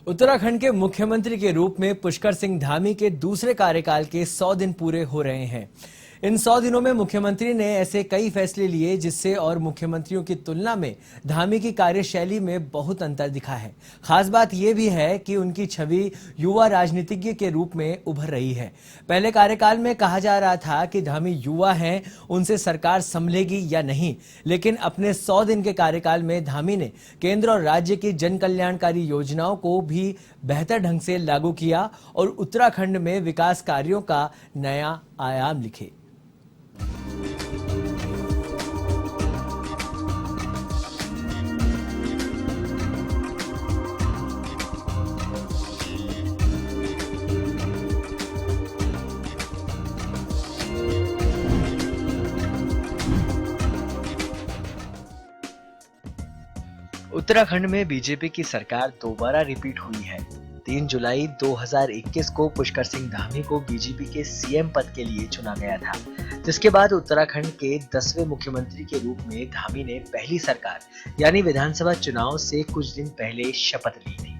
उत्तराखंड के मुख्यमंत्री के रूप में पुष्कर सिंह धामी के दूसरे कार्यकाल के 100 दिन पूरे हो रहे हैं। इन 100 दिनों में मुख्यमंत्री ने ऐसे कई फैसले लिए जिससे और मुख्यमंत्रियों की तुलना में धामी की कार्यशैली में बहुत अंतर दिखा है। खास बात यह भी है कि उनकी छवि युवा राजनीतिज्ञ के रूप में उभर रही है। पहले कार्यकाल में कहा जा रहा था कि धामी युवा हैं, उनसे सरकार संभलेगी या नहीं, लेकिन अपने 100 दिन के कार्यकाल में धामी ने केंद्र और राज्य की जन कल्याणकारी योजनाओं को भी बेहतर ढंग से लागू किया और उत्तराखंड में विकास कार्यों का नया आयाम लिखे। उत्तराखंड में बीजेपी की सरकार दोबारा रिपीट हुई है। 3 जुलाई 2021 को पुष्कर सिंह धामी को बीजेपी के सीएम पद के लिए चुना गया था, जिसके बाद उत्तराखंड के 10वें मुख्यमंत्री के रूप में धामी ने पहली सरकार यानी विधानसभा चुनाव से कुछ दिन पहले शपथ ली थी।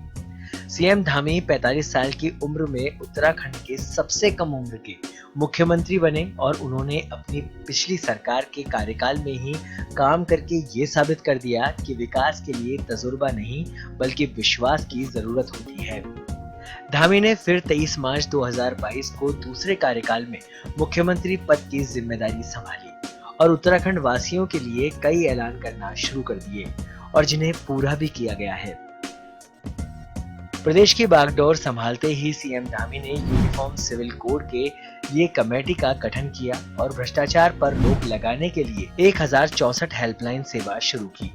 सीएम धामी 45 साल की उम्र में उत्तराखंड के सबसे कम उम्र के मुख्यमंत्री बने और उन्होंने अपनी पिछली सरकार के कार्यकाल में ही काम करके ये साबित कर दिया कि विकास के लिए तजुर्बा नहीं बल्कि विश्वास की जरूरत होती है। धामी ने फिर 23 मार्च 2022 को दूसरे कार्यकाल में मुख्यमंत्री पद की जिम्मेदारी संभाली और उत्तराखंड वासियों के लिए कई ऐलान करना शुरू कर दिए और जिन्हें पूरा भी किया गया है। प्रदेश की बागडोर संभालते ही सीएम धामी ने यूनिफॉर्म सिविल कोड के लिए कमेटी का गठन किया और भ्रष्टाचार पर रोक लगाने के लिए 1064 हेल्पलाइन सेवा शुरू की।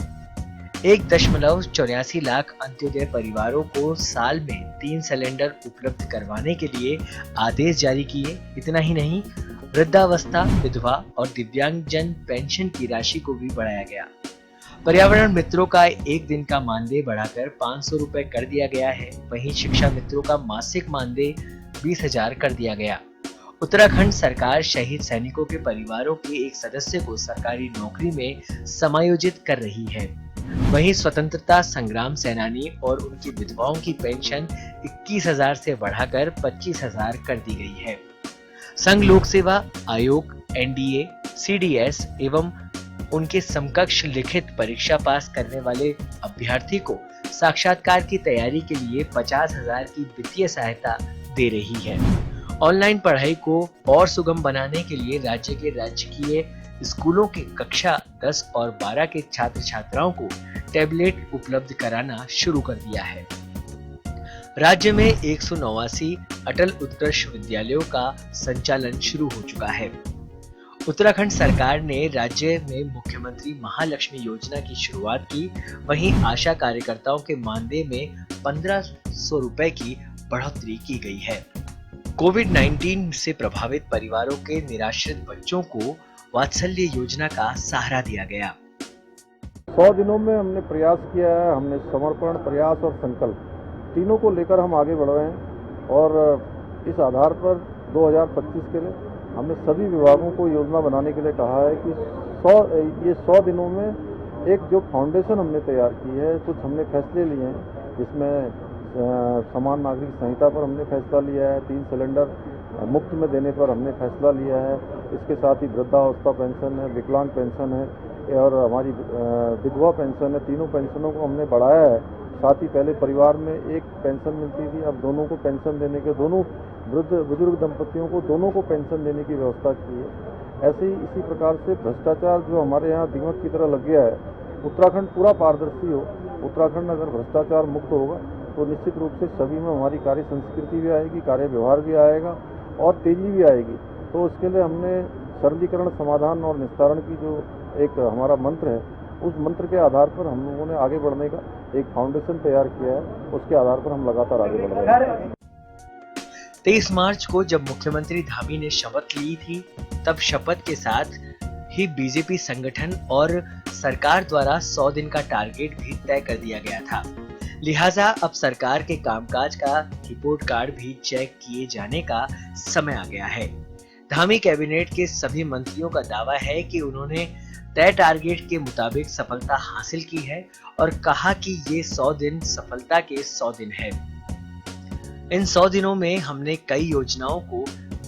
1.84 लाख अंत्योदय परिवारों को साल में 3 सिलेंडर उपलब्ध करवाने के लिए आदेश जारी किए। इतना ही नहीं, वृद्धावस्था, विधवा और दिव्यांगजन पेंशन की राशि को भी बढ़ाया गया। पर्यावरण मित्रों का एक दिन का मानदेय बढ़ाकर 500 रुपए कर दिया गया है। वहीं शिक्षा मित्रों का मासिक मानदेय 20,000 कर दिया गया। उत्तराखंड सरकार शहीद सैनिकों के परिवारों के एक सदस्य को सरकारी नौकरी में समायोजित कर रही है। वहीं स्वतंत्रता संग्राम सेनानी और उनकी विधवाओं की पेंशन 21,000 से बढ़ाकर 25,000 कर दी गई है। संघ लोक सेवा आयोग, एनडीए, सीडीएस एवं उनके समकक्ष लिखित परीक्षा पास करने वाले अभ्यर्थी को साक्षात्कार की तैयारी के लिए 50,000 की वित्तीय सहायता दे रही है। ऑनलाइन पढ़ाई को और सुगम बनाने के लिए राज्य के राजकीय स्कूलों के कक्षा 10 और 12 के छात्र छात्राओं को टैबलेट उपलब्ध कराना शुरू कर दिया है। राज्य में 189 अटल उत्कृष्ट विद्यालयों का संचालन शुरू हो चुका है। उत्तराखंड सरकार ने राज्य में मुख्यमंत्री महालक्ष्मी योजना की शुरुआत की। वहीं आशा कार्यकर्ताओं के मानदेय में 1500 रुपए की बढ़ोतरी की गई है। कोविड-19 से प्रभावित परिवारों के निराश्रित बच्चों को वात्सल्य योजना का सहारा दिया गया। 100 दिनों में हमने प्रयास किया है। हमने समर्पण, प्रयास और संकल्प तीनों को लेकर हम आगे बढ़ रहे हैं और इस आधार पर 2025 के लिए हमने सभी विभागों को योजना बनाने के लिए कहा है कि 100 दिनों में एक जो फाउंडेशन हमने तैयार की है, कुछ हमने फैसले लिए हैं जिसमें समान नागरिक संहिता पर हमने फैसला लिया है, 3 सिलेंडर मुफ्त में देने पर हमने फैसला लिया है। इसके साथ ही वृद्धावस्था पेंशन है, विकलांग पेंशन है और हमारी विधवा पेंशन है। तीनों पेंशनों को हमने बढ़ाया है। साथ ही पहले परिवार में एक पेंशन मिलती थी, अब दोनों को पेंशन देने के, दोनों वृद्ध बुजुर्ग दंपतियों को दोनों को पेंशन देने की व्यवस्था की है। ऐसे ही इसी प्रकार से भ्रष्टाचार जो हमारे यहाँ दीमक की तरह लग गया है, उत्तराखंड पूरा पारदर्शी हो। उत्तराखंड अगर भ्रष्टाचार मुक्त होगा तो निश्चित रूप से सभी में हमारी कार्य संस्कृति भी आएगी, कार्य व्यवहार भी आएगा और तेजी भी आएगी। तो उसके लिए हमने सरलीकरण, समाधान और निस्तारण की जो एक हमारा मंत्र है, उस मंत्र के आधार पर हम लोगों ने आगे बढ़ने का एक फाउंडेशन तैयार किया है। उसके आधार पर हम लगातार आगे बढ़ रहे हैं। 23 मार्च को जब मुख्यमंत्री धामी ने शपथ ली थी, तब शपथ के साथ ही बीजेपी संगठन और सरकार द्वारा 100 दिन का टारगेट भी तय कर दिया गया था। लिहाजा अब सरकार के कामकाज का रिपोर्ट कार्ड भी चेक किए जाने का समय आ गया है। धामी कैबिनेट के सभी मंत्रियों का दावा है कि उन्होंने तय टारगेट के मुताबिक सफलता हासिल की है और कहा कि ये 100 दिन सफलता के 100 दिन है। इन 100 दिनों में हमने कई योजनाओं को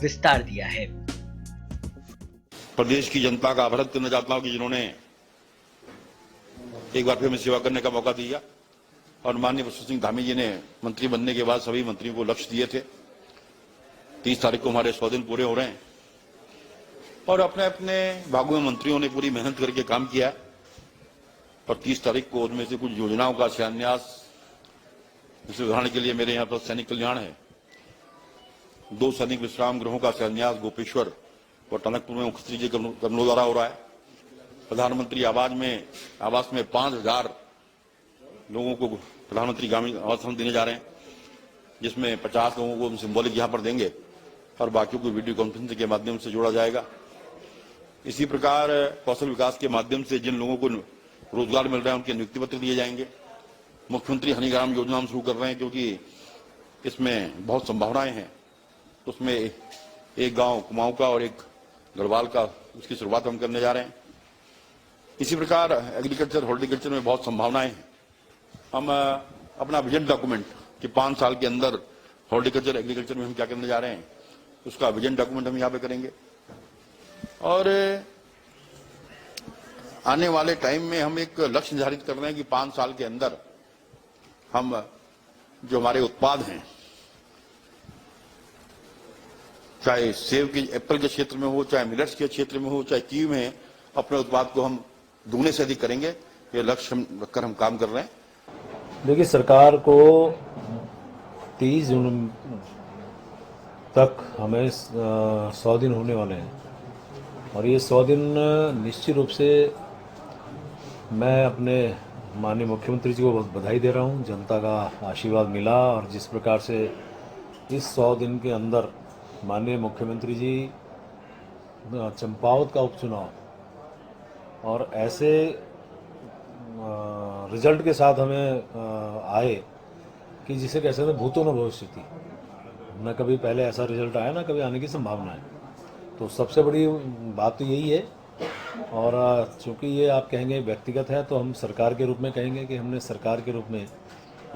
विस्तार दिया है। प्रदेश की जनता का आभार करना चाहता हूं कि जिन्होंने एक बार फिर हमें सेवा करने का मौका दिया और माननीय बसंत सिंह धामी जी ने मंत्री बनने के बाद सभी मंत्रियों को लक्ष्य दिए थे। 30 तारीख को हमारे 100 दिन पूरे हो रहे हैं और अपने अपने भागों में मंत्रियों ने पूरी मेहनत करके काम किया और 30 तारीख को उनमें से कुछ योजनाओं का शिलान्यास, जैसे उदाहरण के लिए मेरे यहाँ पर सैनिक कल्याण है, 2 सैनिक विश्राम गृहों का शिलान्यास गोपेश्वर और टनकपुर में मुख्यमंत्री जी कमलों द्वारा हो रहा है। प्रधानमंत्री आवास में 5,000 लोगों को प्रधानमंत्री ग्रामीण आवास देने जा रहे हैं, जिसमें 50 लोगों को हम सिंबॉलिक यहाँ पर देंगे और बाकियों को वीडियो कॉन्फ्रेंसिंग के माध्यम से जोड़ा जाएगा। इसी प्रकार कौशल विकास के माध्यम से जिन लोगों को रोजगार मिल रहा है उनके नियुक्ति पत्र दिए जाएंगे। मुख्यमंत्री हनीग्राम योजना हम शुरू कर रहे हैं क्योंकि इसमें बहुत संभावनाएं हैं। उसमें एक गांव कुमाऊं का और एक गढ़वाल का, उसकी शुरुआत हम करने जा रहे हैं। इसी प्रकार एग्रीकल्चर हॉर्टिकल्चर में बहुत संभावनाएं हैं। हम अपना विजन डॉक्यूमेंट कि 5 साल के अंदर हॉर्टिकल्चर एग्रीकल्चर में हम क्या करने जा रहे हैं, उसका विजन डॉक्यूमेंट हम यहाँ पे करेंगे और आने वाले टाइम में हम एक लक्ष्य निर्धारित कर रहे हैं कि 5 साल के अंदर हम जो हमारे उत्पाद हैं, चाहे सेब के एप्पल के क्षेत्र में हो, चाहे मिलेट्स के क्षेत्र में हो, चाहे कीवी में, अपने उत्पाद को हम दुगने से अधिक करेंगे। ये लक्ष्य रखकर हम काम कर रहे हैं। देखिए, सरकार को 30 जून तक हमें 100 दिन होने वाले हैं और ये 100 दिन निश्चित रूप से मैं अपने माननीय मुख्यमंत्री जी को बहुत बधाई दे रहा हूँ। जनता का आशीर्वाद मिला और जिस प्रकार से इस 100 दिन के अंदर माननीय मुख्यमंत्री जी चंपावत का उपचुनाव और ऐसे रिजल्ट के साथ हमें आए कि जिसे कह सकते भूतो न भविष्यति, न कभी पहले ऐसा रिजल्ट आया, न कभी आने की संभावना है। तो सबसे बड़ी बात तो यही है और चूँकि ये आप कहेंगे व्यक्तिगत है तो हम सरकार के रूप में कहेंगे कि हमने सरकार के रूप में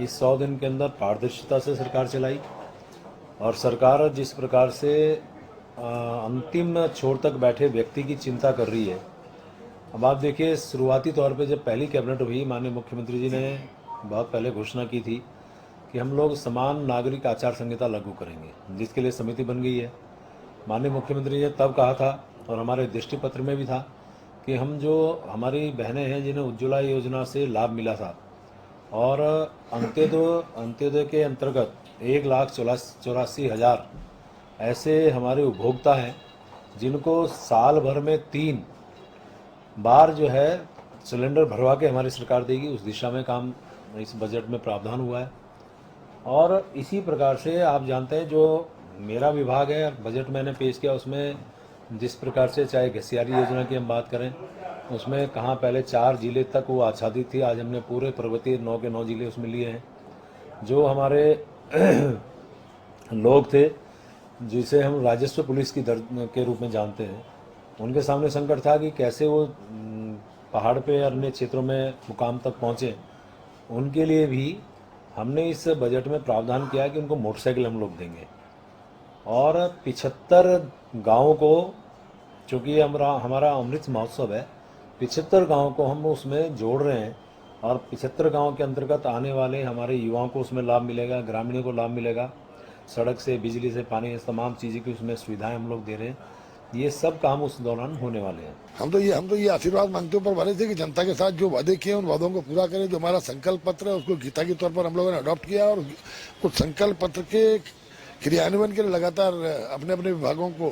इस 100 दिन के अंदर पारदर्शिता से सरकार चलाई और सरकार जिस प्रकार से अंतिम छोर तक बैठे व्यक्ति की चिंता कर रही है। अब आप देखिए, शुरुआती तौर पे जब पहली कैबिनेट हुई, माननीय मुख्यमंत्री जी ने बहुत पहले घोषणा की थी कि हम लोग समान नागरिक आचार संहिता लागू करेंगे, जिसके लिए समिति बन गई है। माननीय मुख्यमंत्री जी ने तब कहा था और हमारे दृष्टि पत्र में भी था कि हम जो हमारी बहनें हैं जिन्हें उज्ज्वला योजना से लाभ मिला था और अंत्योदय के अंतर्गत 1,84,000 ऐसे हमारे उपभोक्ता हैं जिनको साल भर में 3 बार जो है सिलेंडर भरवा के हमारी सरकार देगी। उस दिशा में काम इस बजट में प्रावधान हुआ है और इसी प्रकार से आप जानते हैं जो मेरा विभाग है, बजट मैंने पेश किया उसमें जिस प्रकार से चाहे घसियारी योजना की हम बात करें, उसमें कहाँ पहले 4 जिले तक वो आच्छादित थी, आज हमने पूरे पर्वतीय 9 के 9 जिले उसमें लिए हैं। जो हमारे लोग थे जिसे हम राजस्व पुलिस की के रूप में जानते हैं, उनके सामने संकट था कि कैसे वो पहाड़ पे अन्य क्षेत्रों में मुकाम तक पहुँचे। उनके लिए भी हमने इस बजट में प्रावधान किया कि उनको मोटरसाइकिल हम लोग देंगे और 75 गाँवों को, चूँकि हमारा अमृत महोत्सव है, 75 गाँव को हम उसमें जोड़ रहे हैं और 75 गाँव के अंतर्गत आने वाले हमारे युवाओं को उसमें लाभ मिलेगा, ग्रामीणों को लाभ मिलेगा, सड़क से, बिजली से, पानी, इस तमाम चीज़ें की उसमें सुविधाएं हम लोग दे रहे हैं। ये सब काम उस दौरान होने वाले हैं। हम तो ये आशीर्वाद मांगते ऊपर वाले थे कि जनता के साथ जो वादे किए उन वादों को पूरा करें। जो हमारा संकल्प पत्र है उसको गीता के तौर पर हम लोगों ने अडॉप्ट किया और उस संकल्प पत्र के क्रियान्वयन के लिए लगातार अपने अपने विभागों को,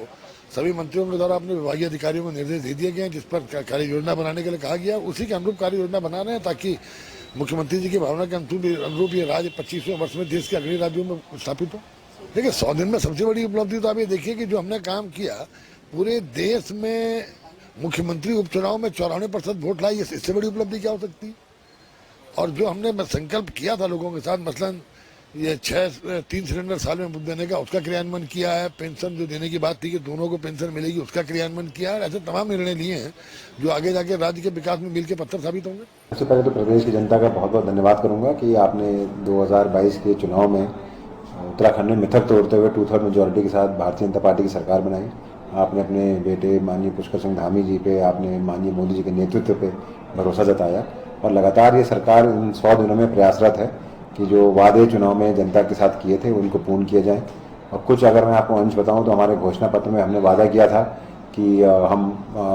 सभी मंत्रियों के द्वारा अपने विभागीय अधिकारियों को निर्देश दे दिए गए हैं, जिस पर कार्य योजना बनाने के लिए कहा गया। उसी के अनुरूप कार्य योजना बना रहे हैं ताकि मुख्यमंत्री जी की भावना के अनुरूप ये राज्य 25वें वर्ष में देश के अग्रणी राज्यों में स्थापित हो। देखिए, 100 दिन में सबसे बड़ी उपलब्धि तो आप ये देखिए कि जो हमने काम किया, पूरे देश में मुख्यमंत्री उपचुनाव में 94% वोट लाई, इससे बड़ी उपलब्धि क्या हो सकती है। और जो हमने संकल्प किया था लोगों के साथ, मसलन ये 3 सिलेंडर साल में देने का, उसका क्रियान्वयन किया है। पेंशन जो देने की बात थी कि दोनों को पेंशन मिलेगी, उसका क्रियान्वयन किया है। ऐसे तमाम निर्णय लिए हैं जो आगे जाके राज्य के विकास में मील के पत्थर साबित होंगे। सबसे पहले तो प्रदेश की जनता का बहुत बहुत धन्यवाद करूंगा कि आपने 2022 के चुनाव में उत्तराखंड में मिथक तोड़ते हुए 2/3 मेजॉरिटी के साथ भारतीय जनता पार्टी की सरकार बनाई। आपने अपने बेटे माननीय पुष्कर सिंह धामी जी पे, आपने माननीय मोदी जी के नेतृत्व पे भरोसा जताया और लगातार ये सरकार इन 100 दिनों में प्रयासरत है कि जो वादे चुनाव में जनता के साथ किए थे उनको पूर्ण किए जाएं। और कुछ अगर मैं आपको अंश बताऊं तो हमारे घोषणा पत्र में हमने वादा किया था कि हम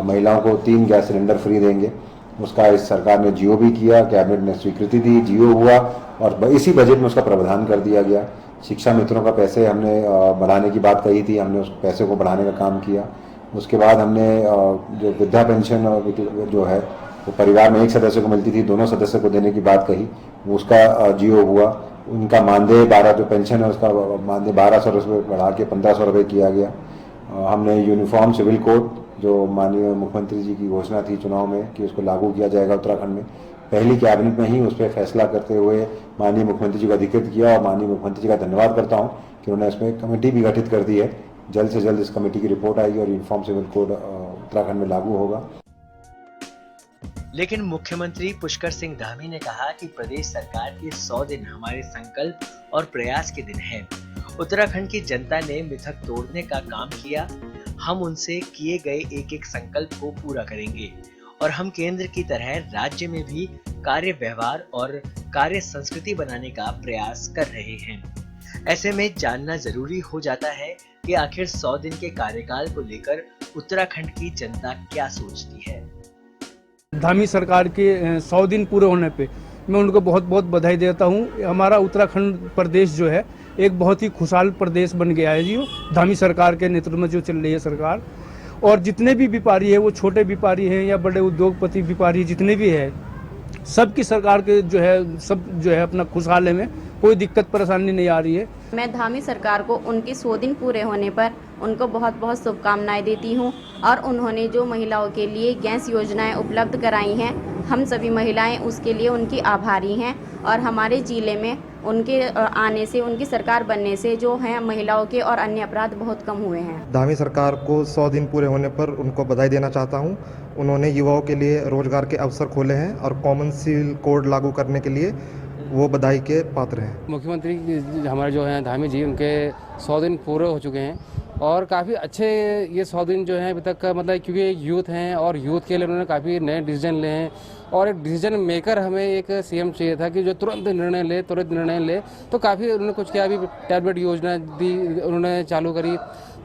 महिलाओं को 3 गैस सिलेंडर फ्री देंगे। उसका इस सरकार ने जियो भी किया, कैबिनेट ने स्वीकृति दी, जियो हुआ और इसी बजट में उसका प्रावधान कर दिया गया। शिक्षा मित्रों का पैसे हमने बढ़ाने की बात कही थी, हमने उस पैसे को बढ़ाने का काम किया। उसके बाद हमने जो वृद्धा पेंशन जो है वो परिवार में एक सदस्य को मिलती थी, दोनों सदस्य को देने की बात कही, उसका जियो हुआ। उनका मानदेय 12 जो पेंशन है उसका मानदेय 1200 रुपये बढ़ा के 1500 रुपये किया गया। हमने यूनिफॉर्म सिविल कोड जो माननीय मुख्यमंत्री जी की घोषणा थी चुनाव में कि उसको लागू किया जाएगा उत्तराखंड में, पहली कैबिनेट में ही उस पर फैसला करते हुए माननीय मुख्यमंत्री जी को अधिकृत किया और माननीय मुख्यमंत्री जी का धन्यवाद करता हूं कि उन्होंने इसमें कमेटी भी गठित कर दी है। जल्द से जल्द इस कमेटी की रिपोर्ट आएगी और यूनिफॉर्म सिविल कोड उत्तराखंड में लागू होगा। लेकिन मुख्यमंत्री पुष्कर सिंह धामी ने कहा कि प्रदेश सरकार के 100 दिन हमारे संकल्प और प्रयास के दिन हैं। उत्तराखंड की जनता ने मिथक तोड़ने का काम किया। हम उनसे किए गए एक एक संकल्प को पूरा करेंगे और हम केंद्र की तरह राज्य में भी कार्य व्यवहार और कार्य संस्कृति बनाने का प्रयास कर रहे हैं। ऐसे में जानना जरूरी हो जाता है कि आखिर 100 दिन के कार्यकाल को लेकर उत्तराखंड की जनता क्या सोचती है। धामी सरकार के 100 दिन पूरे होने पे मैं उनको बहुत बहुत बधाई देता हूँ। हमारा उत्तराखंड प्रदेश जो है एक बहुत ही खुशहाल प्रदेश बन गया है जी, धामी सरकार के नेतृत्व में जो चल रही है सरकार। और जितने भी व्यापारी है, वो छोटे व्यापारी हैं या बड़े उद्योगपति व्यापारी जितने भी है, सबकी सरकार के जो है सब जो है अपना खुशहाल में कोई दिक्कत परेशानी नहीं आ रही है। मैं धामी सरकार को उनके 100 दिन पूरे होने पर उनको बहुत बहुत शुभकामनाएं देती हूं और उन्होंने जो महिलाओं के लिए गैस योजनाएं उपलब्ध कराई हैं, हम सभी महिलाएं उसके लिए उनकी आभारी हैं। और हमारे ज़िले में उनके आने से, उनकी सरकार बनने से जो है महिलाओं के और अन्य अपराध बहुत कम हुए हैं। धामी सरकार को 100 दिन पूरे होने पर उनको बधाई देना चाहता हूं। उन्होंने युवाओं के लिए रोजगार के अवसर खोले हैं और कॉमन सिविल कोड लागू करने के लिए वो बधाई के पात्र हैं। मुख्यमंत्री हमारे जो हैं धामी जी, उनके 100 दिन पूरे हो चुके हैं और काफ़ी अच्छे ये 100 दिन जो हैं अभी तक का, मतलब क्योंकि यूथ हैं और यूथ के लिए उन्होंने काफ़ी नए डिसीजन लिए हैं और एक डिसीजन मेकर हमें एक सीएम चाहिए था कि जो तुरंत निर्णय ले। तो काफ़ी उन्होंने कुछ किया। अभी टैबलेट योजना दी उन्होंने चालू करी,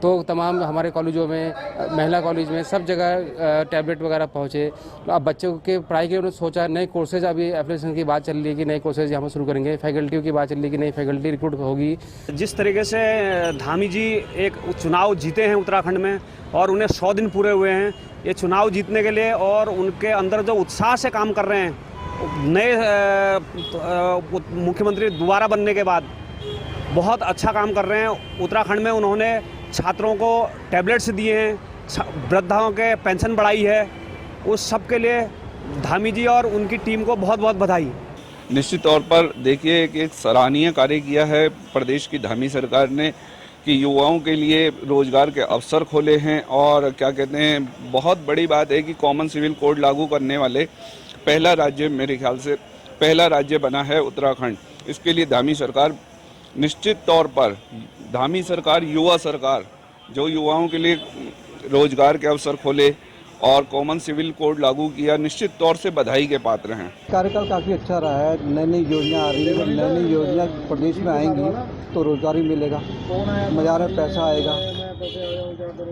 तो तमाम हमारे कॉलेजों में, महिला कॉलेज में सब जगह टैबलेट वगैरह पहुँचे। अब बच्चों के पढ़ाई के लिए उन्होंने सोचा, नए कोर्सेज अभी एप्लीकेशन की बात चल रही है कि नए कोर्सेज यहाँ शुरू करेंगे। फैकल्टियों की बात चल रही है कि नई फैकल्टी रिक्रूट होगी। जिस तरीके से धामी जी एक चुनाव जीते हैं उत्तराखंड में और उन्हें 100 दिन पूरे हुए हैं ये चुनाव जीतने के लिए, और उनके अंदर जो उत्साह से काम कर रहे हैं, नए मुख्यमंत्री दोबारा बनने के बाद बहुत अच्छा काम कर रहे हैं। उत्तराखंड में उन्होंने छात्रों को टैबलेट्स दिए हैं, वृद्धाओं के पेंशन बढ़ाई है। उस सब के लिए धामी जी और उनकी टीम को बहुत बहुत बधाई। निश्चित तौर पर देखिए कि एक सराहनीय कार्य किया है प्रदेश की धामी सरकार ने कि युवाओं के लिए रोजगार के अवसर खोले हैं। और क्या कहते हैं, बहुत बड़ी बात है कि कॉमन सिविल कोड लागू करने वाले पहला राज्य, मेरे ख्याल से पहला राज्य बना है उत्तराखंड। इसके लिए धामी सरकार, निश्चित तौर पर धामी सरकार युवा सरकार, जो युवाओं के लिए रोजगार के अवसर खोले और कॉमन सिविल कोड लागू किया, निश्चित तौर से बधाई के पात्र हैं। कार्यकाल काफ़ी अच्छा रहा है। नई नई योजना आ रही है, नई नई योजना प्रदेश में आएंगी तो रोजगार भी मिलेगा, बाजार में पैसा आएगा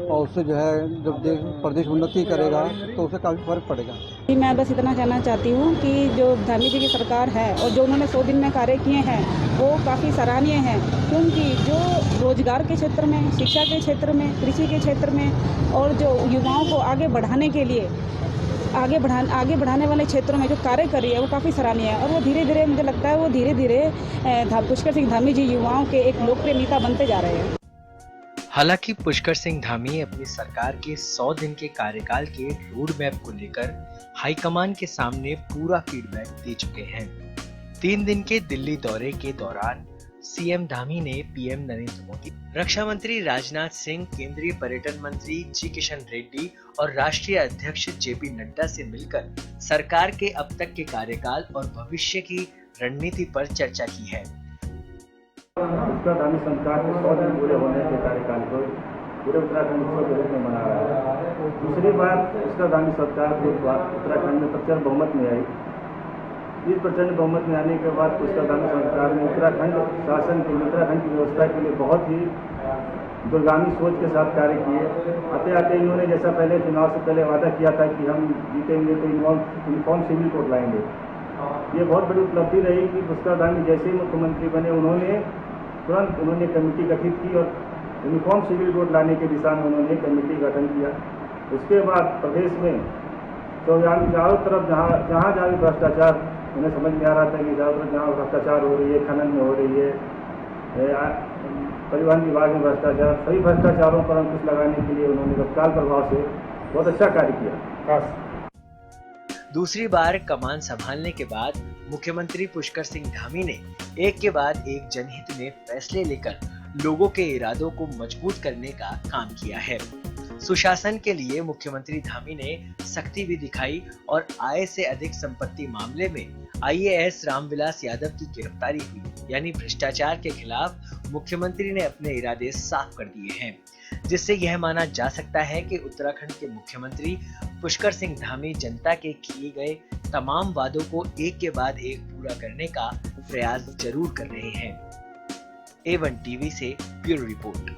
और उससे जो है जब प्रदेश उन्नति करेगा तो उससे काफ़ी फर्क पड़ेगा। मैं बस इतना कहना चाहती हूँ कि जो धामी जी की सरकार है और जो उन्होंने 100 दिन में कार्य किए हैं वो काफ़ी सराहनीय हैं, क्योंकि जो रोजगार के क्षेत्र में, शिक्षा के क्षेत्र में, कृषि के क्षेत्र में और जो युवाओं को आगे बढ़ाने के लिए आगे बढ़ाने वाले क्षेत्रों में जो कार्य कर रही है वो काफ़ी सराहनीय है। और वो धीरे धीरे, मुझे लगता है वो धीरे धीरे पुष्कर सिंह धामी जी युवाओं के एक लोकप्रिय नेता बनते जा रहे हैं। हालांकि पुष्कर सिंह धामी अपनी सरकार के 100 दिन के कार्यकाल के रोड मैप को लेकर हाईकमान के सामने पूरा फीडबैक दे चुके हैं। 3 दिन के दिल्ली दौरे के दौरान सीएम धामी ने पीएम नरेंद्र मोदी, रक्षा मंत्री राजनाथ सिंह, केंद्रीय पर्यटन मंत्री जी किशन रेड्डी और राष्ट्रीय अध्यक्ष जेपी नड्डा से मिलकर सरकार के अब तक के कार्यकाल और भविष्य की रणनीति पर चर्चा की है। पुष्कर धामी सरकार के 100 दिन पूरे होने के कार्यकाल को पूरे उत्तराखंड उत्सव के रूप में मना रहा है। दूसरी बार पुष्कर धामी सरकार को उत्तराखंड में प्रचंड बहुमत में आई। इस प्रचंड बहुमत में आने के बाद पुष्कर धामी सरकार ने उत्तराखंड शासन के लिए, उत्तराखंड की व्यवस्था के लिए बहुत ही दूरगामी सोच के साथ कार्य किए। आते आते इन्होंने जैसा पहले चुनाव से पहले वादा किया था कि हम जीतेंगे तो यूनिफॉर्म सिविल कोड लाएंगे। ये बहुत बड़ी उपलब्धि रही कि पुष्कर धामी जैसे ही मुख्यमंत्री बने तुरंत उन्होंने कमेटी गठित की और यूनिफॉर्म सिविल कोड लाने की दिशा में उन्होंने कमेटी गठन किया। उसके बाद प्रदेश में तो चारों तरफ जहाँ भी भ्रष्टाचार उन्हें समझ में आ रहा था कि चारों तरफ जहाँ भ्रष्टाचार हो रही है, खनन में हो रही है, परिवहन विभाग में भ्रष्टाचार, सभी भ्रष्टाचारों पर अंकुश लगाने के लिए उन्होंने तत्काल प्रभाव से बहुत अच्छा कार्य किया। दूसरी बार कमान संभालने के बाद मुख्यमंत्री पुष्कर सिंह धामी ने एक के बाद एक जनहित में फैसले लेकर लोगों के इरादों को मजबूत करने का काम किया है। सुशासन के लिए मुख्यमंत्री धामी ने सख्ती भी दिखाई और आय से अधिक संपत्ति मामले में IAS रामविलास यादव की गिरफ्तारी हुई, यानी भ्रष्टाचार के खिलाफ मुख्यमंत्री ने अपने इरादे साफ कर दिए हैं, जिससे यह माना जा सकता है कि उत्तराखंड के मुख्यमंत्री पुष्कर सिंह धामी जनता के किए गए तमाम वादों को एक के बाद एक पूरा करने का प्रयास जरूर कर रहे हैं। A1 टीवी से ब्यूरो रिपोर्ट।